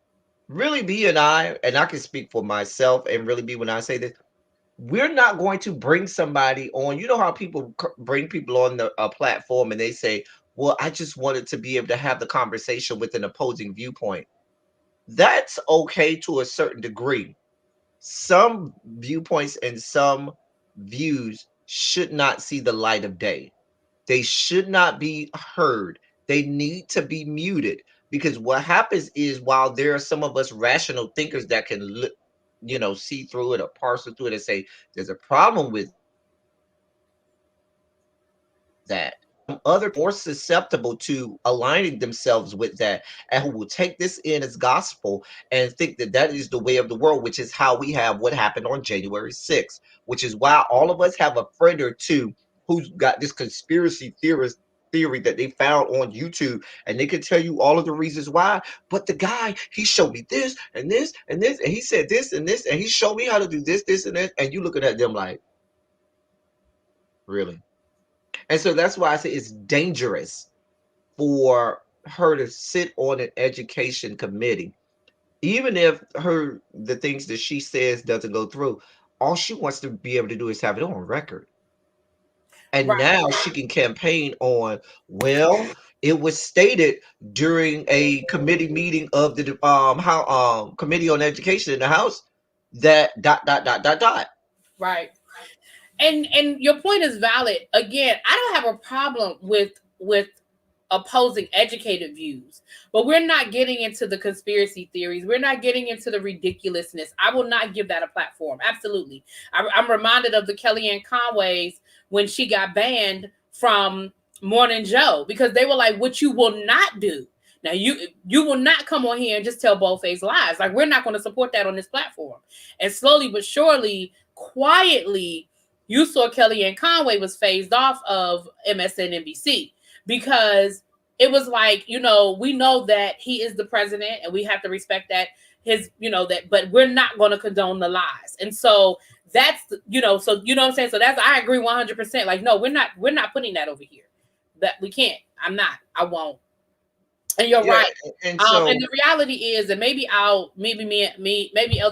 Really B and I can speak for myself and Really B when I say this, we're not going to bring somebody on. You know how people bring people on a platform and they say, well, I just wanted to be able to have the conversation with an opposing viewpoint. That's okay to a certain degree. Some viewpoints and some views should not see the light of day. They should not be heard. They need to be muted, because what happens is, while there are some of us rational thinkers that can see through it or parse through it and say there's a problem with that, other more susceptible to aligning themselves with that, and who will take this in as gospel and think that that is the way of the world, which is how we have what happened on January 6th, which is why all of us have a friend or two who's got this conspiracy theory that they found on YouTube, and they can tell you all of the reasons why. But the guy, he showed me this and this and this, and he said this and this, and he showed me how to do this and this, and you looking at them like, really? And so that's why I say it's dangerous for her to sit on an education committee. even if the things that she says doesn't go through, all she wants to be able to do is have it on record. And Right. now she can campaign on, well, it was stated during a committee meeting of the how committee on education in the House that dot dot dot dot dot. Right. And your point is valid. Again, I don't have a problem with opposing educated views, but we're not getting into the conspiracy theories. We're not getting into the ridiculousness. I will not give that a platform. Absolutely. I'm reminded of the Kellyanne Conways when she got banned from Morning Joe because they were like, what you will not do. Now you will not come on here and just tell bold-faced lies. Like, we're not going to support that on this platform. And slowly but surely, quietly, you saw Kellyanne Conway was phased off of MSNBC because it was like, we know that he is the president and we have to respect that but we're not going to condone the lies. And so that's, so what I'm saying? So I agree 100%. Like, no, we're not putting that over here. That we can't. I won't. And you're right. And so And the reality is that maybe El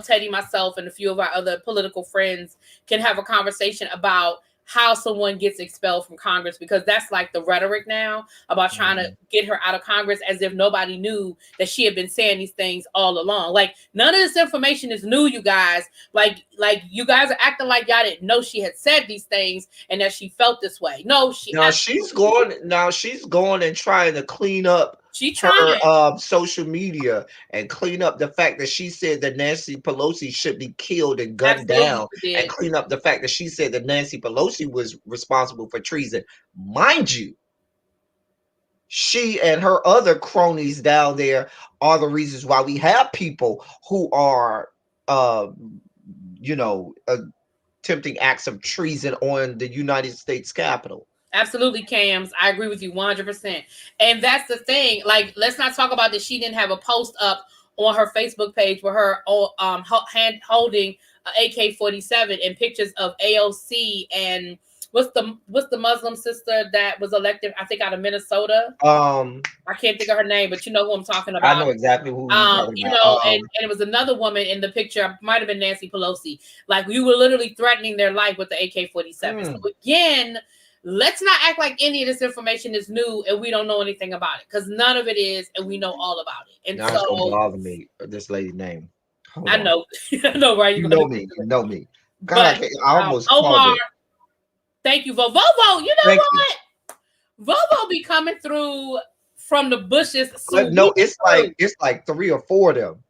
Teddy, myself, and a few of our other political friends can have a conversation about how someone gets expelled from Congress, because that's like the rhetoric now about trying to get her out of Congress, as if nobody knew that she had been saying these things all along. Like, none of this information is new, you guys. Like you guys are acting like y'all didn't know she had said these things and that she felt this way. No, she's going and trying to clean up her social media and clean up the fact that she said that Nancy Pelosi should be killed and gunned down, and clean up the fact that she said that Nancy Pelosi was responsible for treason. Mind you, she and her other cronies down there are the reasons why we have people who are, attempting acts of treason on the United States Capitol. Absolutely, Cams. I agree with you 100%. And that's the thing. Like, let's not talk about that she didn't have a post up on her Facebook page with her hand holding AK-47 and pictures of AOC and what's the Muslim sister that was elected, I think, out of Minnesota. I can't think of her name, but you know who I'm talking about. I know exactly who you're talking about. And it was another woman in the picture. Might have been Nancy Pelosi. Like, you were literally threatening their life with the AK-47. So again, let's not act like any of this information is new and we don't know anything about it, because none of it is, and we know all about it. And now it's gonna bother me. This lady's name. I know, I know, right? You know me. You know me. God, but, I almost called it. Thank you, Vovo. You know what? Vovo be coming through from the bushes. No, it's like 3 or 4 of them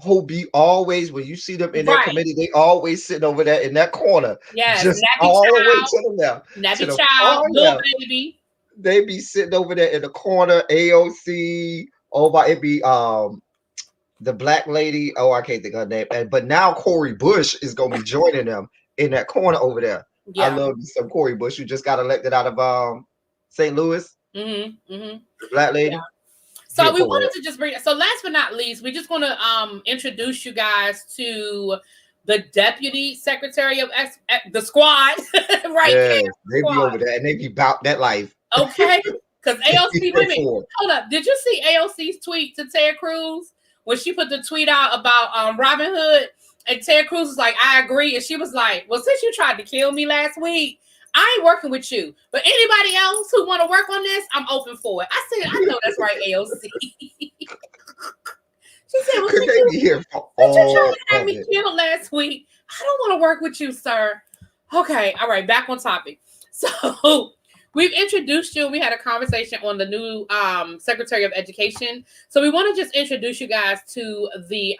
who be always, when you see them in that committee, they always sitting over there in that corner. Yes, just all the way to the left. Nappy Child, little baby. They be sitting over there in the corner. AOC, it be the black lady. Oh, I can't think of her name. But now Cori Bush is gonna be joining them in that corner over there. Yeah. I love some Cori Bush, who just got elected out of St. Louis. The black lady. Yeah. So we wanted to just bring it. So last but not least, we just want to introduce you guys to the Deputy Secretary of the squad, right? Yeah, they be over there and they be about that life. Okay, because AOC women. Hold up, did you see AOC's tweet to Ted Cruz when she put the tweet out about Robin Hood? And Ted Cruz was like, "I agree," and she was like, "Well, since you tried to kill me last week, I ain't working with you. But anybody else who want to work on this, I'm open for it." I said, "I know that's right, AOC." She said, "Well, since you tried to have me killed last week, I don't want to work with you, sir." Okay, all right, back on topic. So we've introduced you. We had a conversation on the new Secretary of Education. So we want to just introduce you guys to the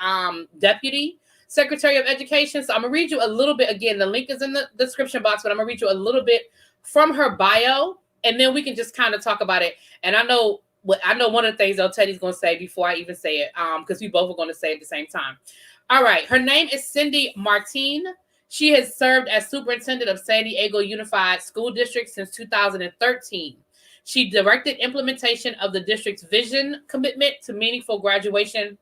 Deputy Secretary of Education. So I'm gonna read you a little bit. Again, the link is in the description box, but I'm gonna read you a little bit from her bio, and then we can just kind of talk about it. And I know one of the things Teddy's gonna say before I even say it, because we both are gonna say it at the same time. All right, her name is Cindy Martin. She has served as superintendent of San Diego Unified School District since 2013. She directed implementation of the district's vision commitment to meaningful graduation.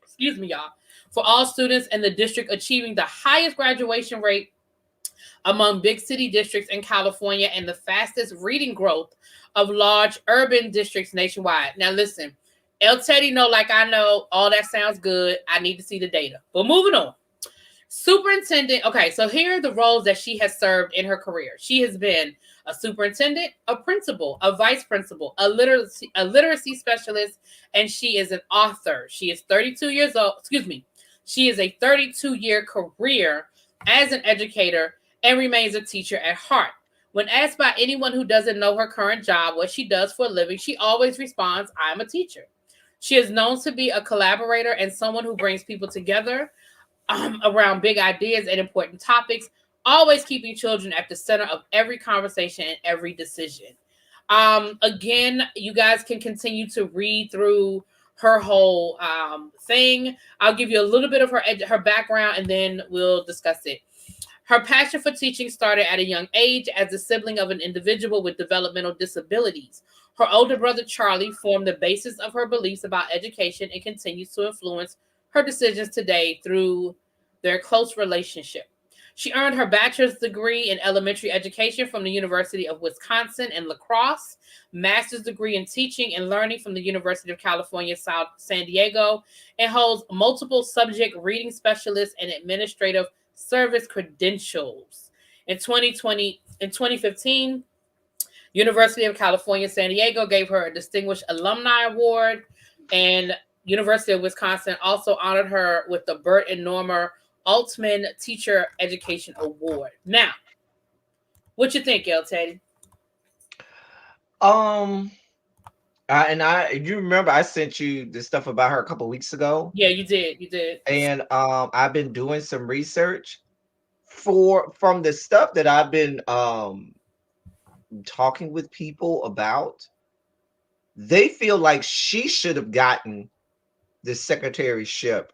Excuse me, y'all. For all students in the district, achieving the highest graduation rate among big city districts in California and the fastest reading growth of large urban districts nationwide. Now, listen, El Teddy know like I know. All that sounds good. I need to see the data. But moving on. Superintendent. Okay, so here are the roles that she has served in her career. She has been a superintendent, a principal, a vice principal, a literacy specialist, and she is an author. She is 32 years old. Excuse me. She is a 32-year career as an educator and remains a teacher at heart. When asked by anyone who doesn't know her current job, what she does for a living, she always responds, I'm a teacher. She is known to be a collaborator and someone who brings people together around big ideas and important topics, always keeping children at the center of every conversation and every decision. Again, you guys can continue to read through her whole thing. I'll give you a little bit of her background and then we'll discuss it. Her passion for teaching started at a young age as a sibling of an individual with developmental disabilities. Her older brother, Charlie, formed the basis of her beliefs about education and continues to influence her decisions today through their close relationship. She earned her bachelor's degree in elementary education from the University of Wisconsin in La Crosse, master's degree in teaching and learning from the University of California, South San Diego, and holds multiple subject reading specialist and administrative service credentials. In 2015, University of California, San Diego gave her a Distinguished Alumni Award, and University of Wisconsin also honored her with the Bert and Norma Altman Teacher Education Award. Now, what you think, El Teddy? You remember I sent you the stuff about her a couple weeks ago, Yeah, you did. You did. and I've been doing some research from the stuff that I've been talking with people about. They feel like she should have gotten the secretaryship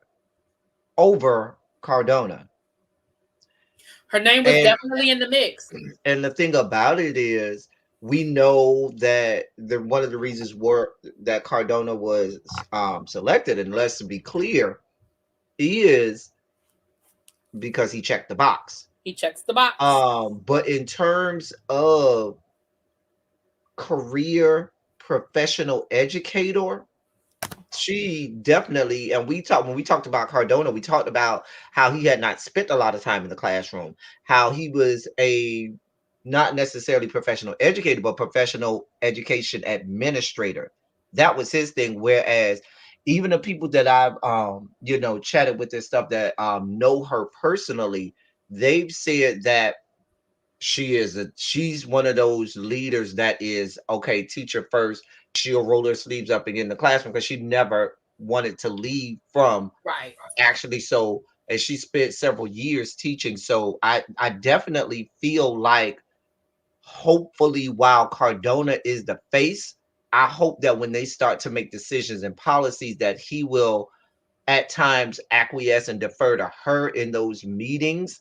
over Cardona. Her name was definitely in the mix. And the thing about it is, we know that one of the reasons that Cardona was selected, and let's be clear, is because he checked the box. He checks the box. But in terms of career professional educator, she definitely, and when we talked about Cardona, we talked about how he had not spent a lot of time in the classroom, how he was a not necessarily professional educator, but professional education administrator. That was his thing. Whereas even the people that I've chatted with this stuff that know her personally, they've said that she's one of those leaders that is okay, teacher first. She'll roll her sleeves up and get in the classroom because she never wanted to leave from right. Actually, so and she spent several years teaching. So I definitely feel like, hopefully, while Cardona is the face, I hope that when they start to make decisions and policies, that he will at times acquiesce and defer to her in those meetings,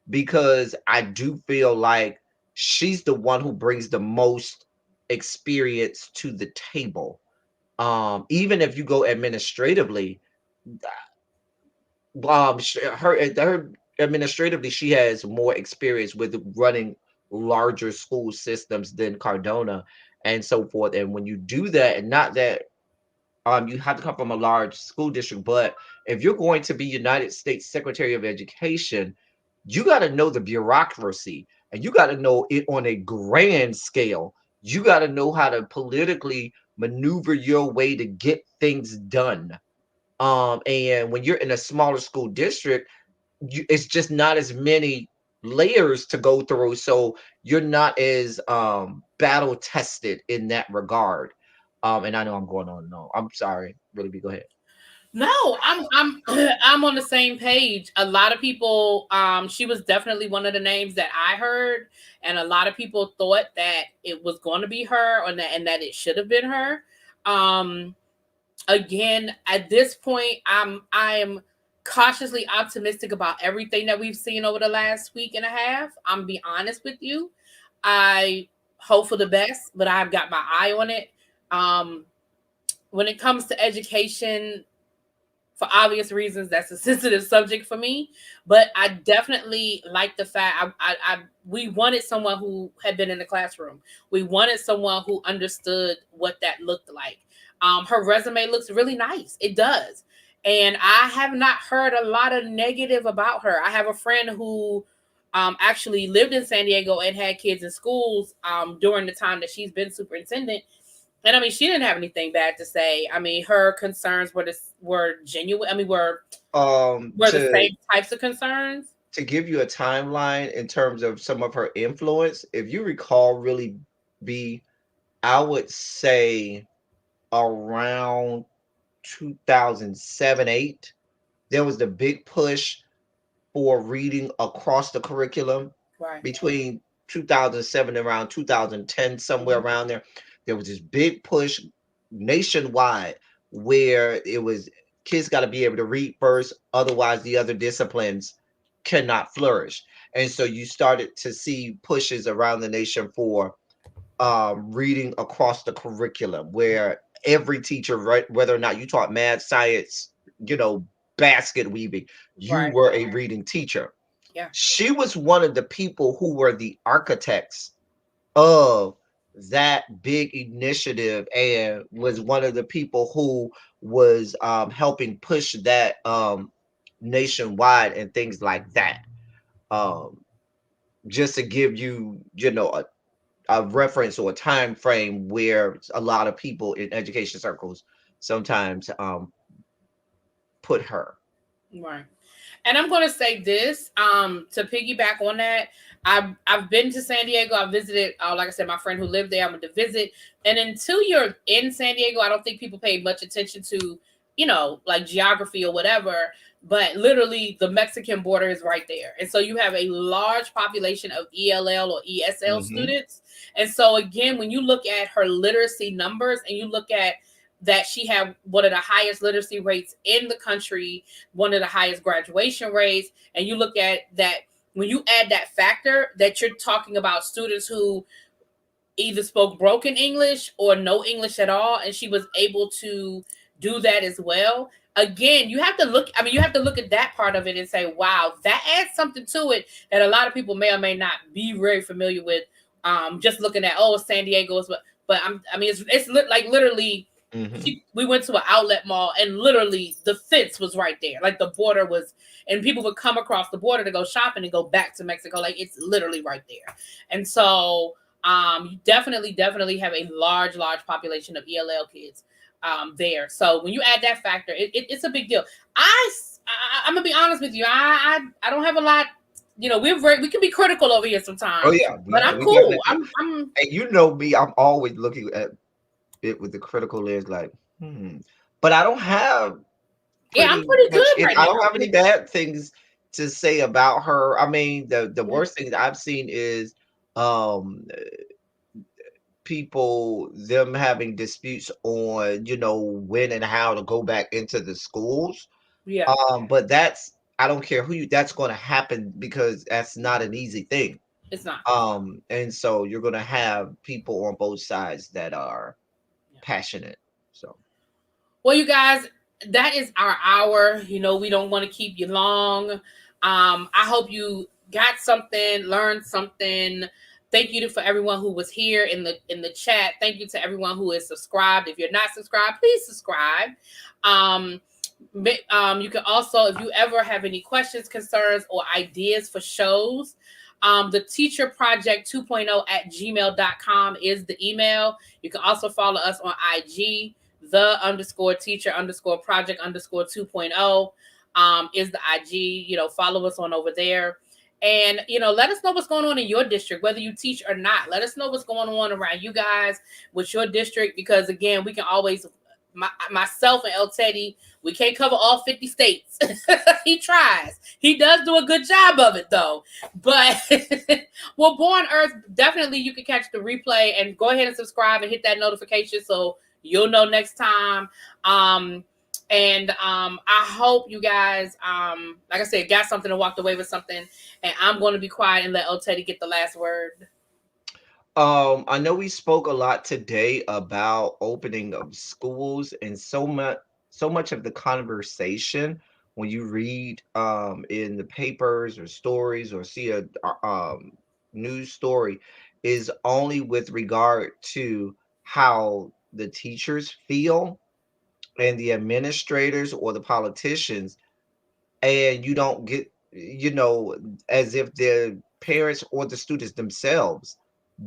because I do feel like she's the one who brings the most experience to the table. Even if you go administratively, her administratively, she has more experience with running larger school systems than Cardona and so forth. And when you do that, and not that you have to come from a large school district, but if you're going to be United States Secretary of Education, you got to know the bureaucracy, and you got to know it on a grand scale. You got to know how to politically maneuver your way to get things done. And when you're in a smaller school district, it's just not as many layers to go through, so you're not as battle tested in that regard. And I know I'm going on and on. I'm sorry, really, go ahead. No, I'm on the same page. A lot of people, she was definitely one of the names that I heard, and a lot of people thought that it was going to be her, and that it should have been her. Again, at this point, I'm cautiously optimistic about everything that we've seen over the last week and a half. I'm be honest with you. I hope for the best, but I've got my eye on it. When it comes to education, for obvious reasons, that's a sensitive subject for me. But I definitely like the fact we wanted someone who had been in the classroom. We wanted someone who understood what that looked like. Her resume looks really nice. It does. And I have not heard a lot of negative about her. I have a friend who actually lived in San Diego and had kids in schools during the time that she's been superintendent. And I mean, she didn't have anything bad to say. I mean, her concerns were genuine. I mean, were the To same types of concerns. give you a timeline in terms of some of her influence, if you recall, really be, I would say around 2007, 8, there was the big push for reading across the curriculum Right. between 2007 and around 2010, somewhere Mhm. around there. There was this big push nationwide where it was kids got to be able to read first, otherwise the other disciplines cannot flourish. And so you started to see pushes around the nation for reading across the curriculum, where every teacher, right, whether or not you taught math, science, you know, basket weaving, you Right. were a reading teacher. Yeah. She was one of the people who were the architects of that big initiative and was one of the people who was helping push that nationwide and things like that. Um, just to give you, you know, a reference or a time frame where a lot of people in education circles sometimes put her. Right. And I'm going to say this to piggyback on that. I've been to San Diego. I visited, like I said, my friend who lived there. I went to visit. And until you're in San Diego, I don't think people pay much attention to, like geography or whatever. But literally, the Mexican border is right there. And so you have a large population of ELL or ESL Hmm. students. And so, again, when you look at her literacy numbers and you look at that she had one of the highest literacy rates in the country, one of the highest graduation rates, and you look at that, when you add that factor that you're talking about students who either spoke broken English or no English at all, and she was able to do that as well. Again, you have to look at that part of it and say, wow, that adds something to it that a lot of people may or may not be very familiar with. Just looking at, San Diego's, but like literally, Hmm. we went to an outlet mall and literally the fence was right there. Like the border was, and people would come across the border to go shopping and go back to Mexico. Like it's literally right there. And so you definitely have a large population of ELL kids there. So when you add that factor, it's a big deal. I'm gonna be honest with you. I don't have a lot. We can be critical over here Oh sometimes, yeah, but I'm we cool. definitely. I'm And you know me, I'm always looking at it with the critical lens, like, but I don't have Yeah, I'm pretty pretty much. good right I don't have now. any bad things to say about her. I mean, the Yeah. worst thing that I've seen is um people them having disputes on, when and how to go back into the schools. Yeah. But that's, I don't care who you, that's going to happen because that's not an easy thing. It's not. And so you're going to have people on both sides that are Yeah. passionate. So Well, you guys, that is our hour. We don't want to keep you long. I hope you got something, learned something. Thank you for everyone who was here in the chat. Thank you to everyone who is subscribed. If you're not subscribed, please subscribe. Um, you can also, if you ever have any questions, concerns, or ideas for shows, the teacher project 2.0 at gmail.com is the email. You can also follow us on IG. The underscore teacher underscore project underscore 2.0 is the IG. Follow us on over there. And, let us know what's going on in your district, whether you teach or not. Let us know what's going on around you guys with your district, because, again, we can always, myself and El Teddy, we can't cover all 50 states. He tries. He does do a good job of it, though. But, well, Born Earth, definitely you can catch the replay and go ahead and subscribe and hit that notification so you'll know next time. I hope you guys, like I said, got something and walked away with something. And I'm going to be quiet and let El Teddy get the last word. I know we spoke a lot today about opening of schools, and so much of the conversation when you read in the papers or stories or see a news story is only with regard to how the teachers feel and the administrators or the politicians, and you don't get, as if the parents or the students themselves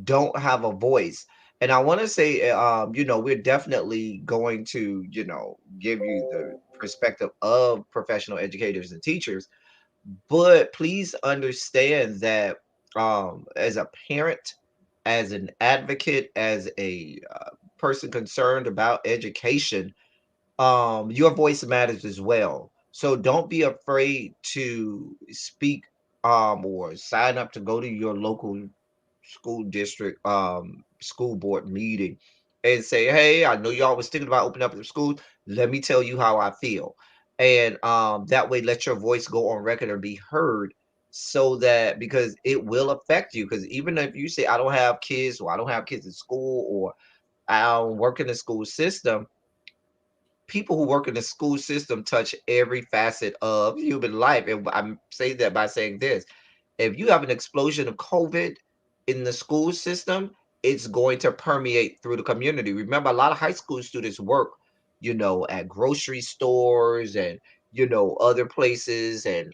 don't have a voice. And I want to say, we're definitely going to, give you the perspective of professional educators and teachers, but please understand that as a parent, as an advocate, as a person concerned about education, your voice matters as well. So don't be afraid to speak or sign up to go to your local school district school board meeting and say, hey, I know y'all was thinking about opening up the schools. Let me tell you how I feel. And that way let your voice go on record and be heard, so that, because it will affect you. Because even if you say I don't have kids, or I don't have kids in school, or I don't work in the school system, people who work in the school system touch every facet of human life. And I'm saying that by saying this: if you have an explosion of COVID in the school system, it's going to permeate through the community. Remember, a lot of high school students work, at grocery stores and, other places, and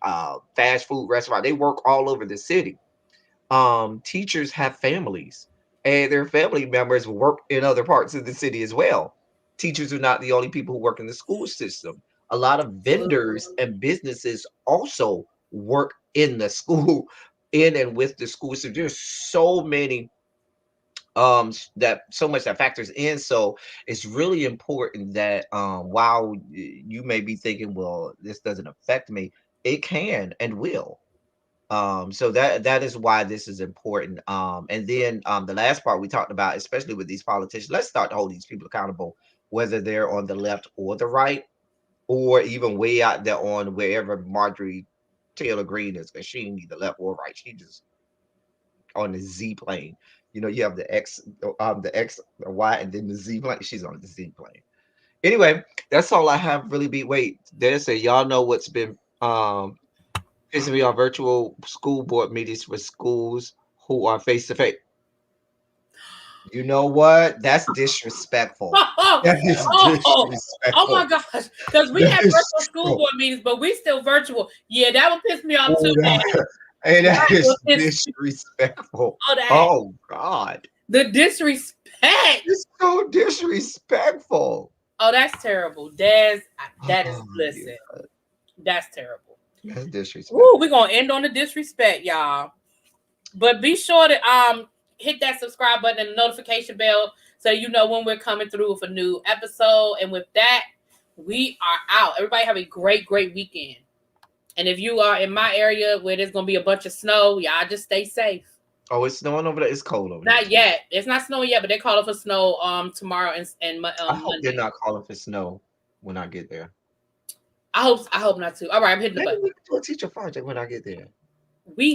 fast food restaurant. They work all over the city. Teachers have families, and their family members work in other parts of the city as well. Teachers are not the only people who work in the school system. A lot of vendors Absolutely. and businesses also work in the school, in and with the school system. There's so many that so much that factors in. So it's really important that while you may be thinking, well, this doesn't affect me, it can and will. So that is why this is important. And then the last part we talked about, especially with these politicians, let's start to hold these people accountable, whether they're on the left or the right, or even way out there on wherever Marjorie Taylor Greene is, because she ain't neither left or right. She just on the Z plane. You have the X, the Y, and then the Z plane. She's on the Z plane. Anyway, that's all I have. Really, be wait. There's a y'all know what's been pissing me off: virtual school board meetings for schools who are face to face. You know what? That's disrespectful. Oh, That is oh my disrespectful. gosh. Because we That had is virtual school so. board meetings, but we still virtual. Yeah, that would piss me off too, Oh, man. and that That is would piss me disrespectful. off that. Oh God, The disrespect. it's so disrespectful. Oh, that's terrible. That is, Oh, listen, yeah, that's terrible. that's Woo, disrespectful. we're gonna end on the disrespect, y'all. But be sure to hit that subscribe button and the notification bell so you know when we're coming through with a new episode. And with that, we are out. Everybody have a great, great weekend. And if you are in my area where there's gonna be a bunch of snow, y'all just stay safe. Oh, it's snowing over there. It's cold over there Not too. yet. It's not snowing yet, but they're calling for snow tomorrow and I hope they're Monday. not calling for snow when I get there. I hope not too. All right, I'm hitting the Maybe button. we can do a teacher project when I get there. We